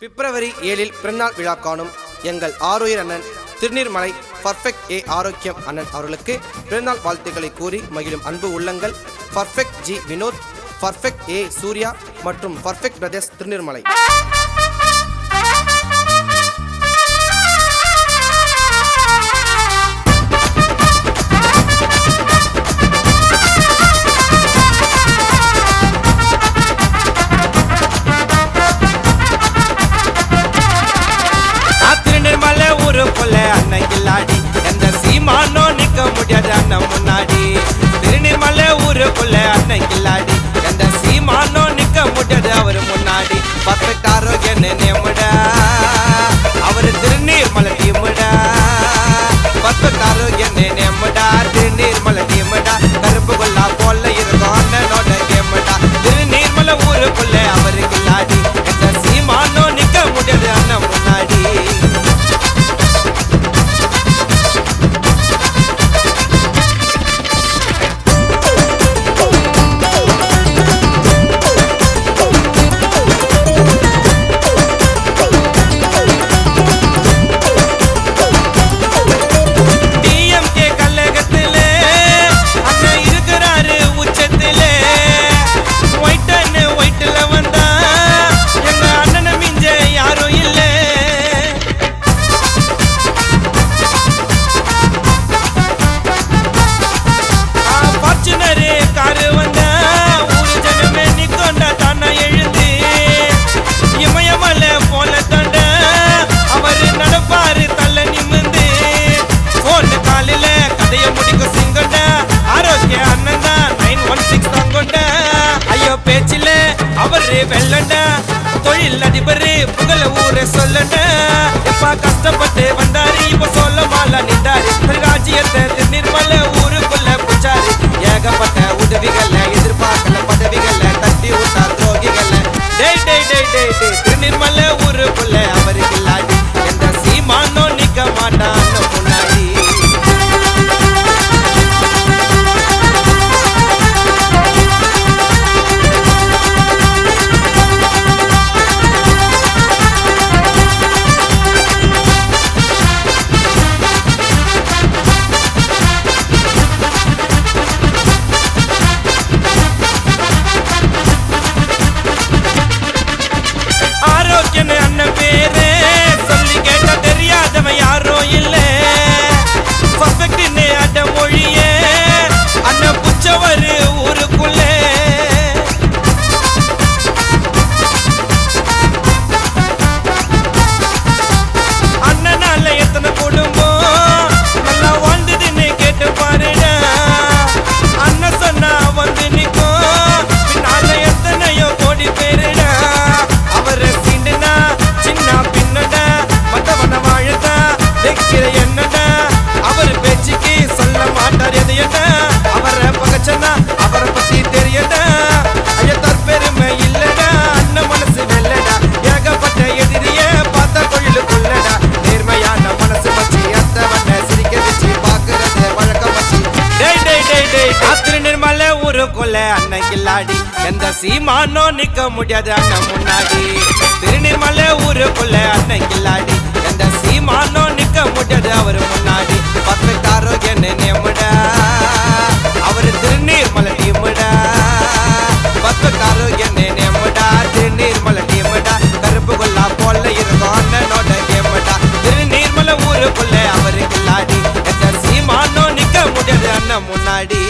பிப்ரவரி 7 பிறந்தநாள் விழா காணும் எங்கள் ஆரோயர் அண்ணன் திருநீர்மலை பர்ஃபெக்ட் ஏ ஆரோக்கியம் அண்ணன் அவர்களுக்கு பிறந்தநாள் வாழ்த்துக்களை கூறி மகிழும் அன்பு உள்ளங்கள் பர்ஃபெக்ட் ஜி வினோத், பர்ஃபெக்ட் ஏ சூர்யா மற்றும் பர்ஃபெக்ட் பிரதர்ஸ் திருநீர்மலை. அன்னைக்கில்லாடி எந்த சீமானோ நிக்க முடியாது அண்ணன் முன்னாடி. திருநீர்மலை ஊருக்குள்ள அன்னைக்கில்லாடி எந்த சீமானோ நிக்க முடியாது அவரு முன்னாடி. பர்ஃபெக்ட் ஆரோக்கியம் நேமுடா அவரு திருநீர்மலை டீமுடா. பர்ஃபெக்ட் ஆரோக்கியம் நேமுடா திருநீர்மலை டீமுடா. கருப்பு கொள்ளா போல இருக்கும் அண்ணனோட கேமுடா. திருநீர்மலை ஊருக்குள்ள அவருக்கில்லாடி எந்த சீமானோ நிக்க முடியாது அண்ணன் முன்னாடி. வெள்ளண்டா தொழில் அதிபரு புகழ ஊரை சொல்லண்டா. எப்ப கஷ்டப்பட்டு வந்தாரு இப்ப சொல்ல மால நின்றாரு. ராஜ்யத்தை திருநீர்மலை ஊருக்குள்ள புச்சாரு. ஏகப்பட்ட உதவிகளை எதிர்பார்க்கல பதவிகளை தட்டி விட்டார் துரோகிகளை. டேய் டேய் டேய் டேய் டேய் திருநீர்மலை ஊருக்குள்ள அவருக்கு இல்லாடி எந்த சீமானோ நிக்க மாட்டான் முன்னாடி. அண்ணன் பேரு சொல்லி கேட்ட தெரியாதவன் யாரோ இல்ல. பர்ஃபெக்ட் அட மொழியே அண்ணன் புச்சவரு ஊருக்குள்ள. அண்ணனால எத்தனை குடும்பம் நல்லா வாழ்ந்ததுன்னு கேட்டு பாருடா. அண்ணன் சொன்னா வந்து நிற்கும் பின்னால எத்தனையோ கோடி பேருடா. அவரை சீண்டுனா சின்ன பின்னடா மத்தவன வாழதா வைக்கிற என்னடா. அவர் பேச்சுக்கு சொல்ல மாட்டார் எது என்ன. அவரை பகச்சனா அவரை பத்தி தெரியடா. ஐய தற்பெருமை இல்லடா அண்ணன் மனசு வெல்லடா. ஏகப்பட்ட எதிரிய பார்த்த தொழிலுக்குள்ளடா. நேர்மையான மனசு வச்சு அத்தவன சிரிக்க வச்சு பாக்குறது வழக்கம் வச்சு. டேய் டேய் டேய் டேய் திருநீர்மலை ஊருக்குள்ள அன்னைக்கில்லாடி எந்த சீமானோ நிக்க முடியாது அண்ணன் முன்னாடி. திருநீர்மலை ஊருக்குள்ள அன்னைக்கில்லாடி எந்த சீமானோ நிக்க முடியாது அவரு முன்னாடி. பர்ஃபெக்ட் ஆரோக்கியம் நேமுடா அவரு திருநீர்மலை டீமுடா. பர்ஃபெக்ட் ஆரோக்கியம் நேமுடா திருநீர்மலை டீமுடா. கருப்பு கொள்ளா போல இருக்கும் அண்ணனோட கேமுடா. திருநீர்மலை ஊருக்குள்ள அவருக்கில்லாடி எந்த சீமானோ நிக்க முடியாது அண்ணன் முன்னாடி.